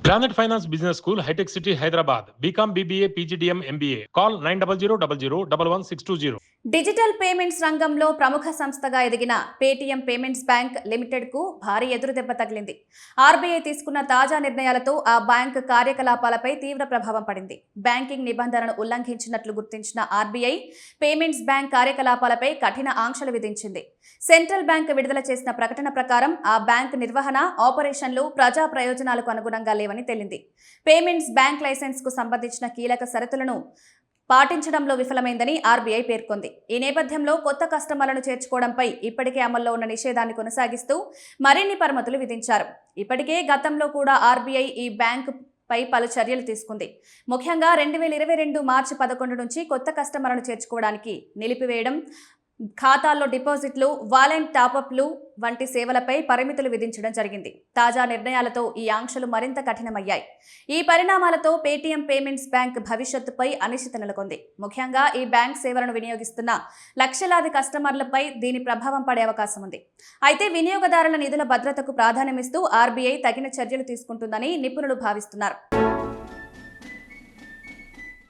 Granite Finance Business School, High-Tech City, Hyderabad. BCom, BBA, PGDM, MBA. Call 900 digital payments రంగంలో ప్రముఖ సంస్థగా ఎదిగిన Paytm payments bank limited కు భారీ ఎదురుదెబ్బ తగిలింది. ఆర్బీఐ తీసుకున్న తాజా నిర్ణయాలతో ఆ బ్యాంక్ కార్యకలాపాలపై తీవ్ర ప్రభావం పడింది. బ్యాంకింగ్ నిబంధనలను ఉల్లంఘించినట్లు గుర్తించిన ఆర్బీఐ పేమెంట్స్ బ్యాంక్ కార్యకలాపాలపై కఠిన ఆంక్షలు విధించింది. సెంట్రల్ బ్యాంక్ విడుదల చేసిన ప్రకటన ప్రకారం ఆ బ్యాంక్ నిర్వహణ, ఆపరేషన్లు ప్రజా ప్రయోజనాలకు అనుగుణంగా లేవని తేలింది. పేమెంట్స్ బ్యాంక్ లైసెన్స్ కు సంబంధించిన కీలక షరతులను పాటించడంలో విఫలమైందని ఆర్బీఐ పేర్కొంది. ఈ నేపథ్యంలో కొత్త కస్టమర్లను చేర్చుకోవడంపై ఇప్పటికే అమల్లో ఉన్న నిషేధాన్ని కొనసాగిస్తూ మరిన్ని పరిమితులు విధించారు. ఇప్పటికే గతంలో కూడా ఆర్బీఐ ఈ బ్యాంకు పై పలు చర్యలు తీసుకుంది. ముఖ్యంగా 2022 మార్చి 11 నుంచి కొత్త కస్టమర్లను చేర్చుకోవడానికి నిలిపివేయడం, ఖాతాల్లో డిపాజిట్లు, వాలెట్ టాపప్లు వంటి సేవలపై పరిమితులు విధించడం జరిగింది. తాజా నిర్ణయాలతో ఈ ఆంక్షలు మరింత కఠినమయ్యాయి. ఈ పరిణామాలతో పేటీఎం పేమెంట్స్ బ్యాంక్ భవిష్యత్తుపై అనిశ్చితి నెలకొంది. ముఖ్యంగా ఈ బ్యాంక్ సేవలను వినియోగిస్తున్న లక్షలాది కస్టమర్లపై దీని ప్రభావం పడే అవకాశం ఉంది. అయితే వినియోగదారుల నిధుల భద్రతకు ప్రాధాన్యమిస్తూ ఆర్బీఐ తగిన చర్యలు తీసుకుంటుందని నిపుణులు భావిస్తున్నారు.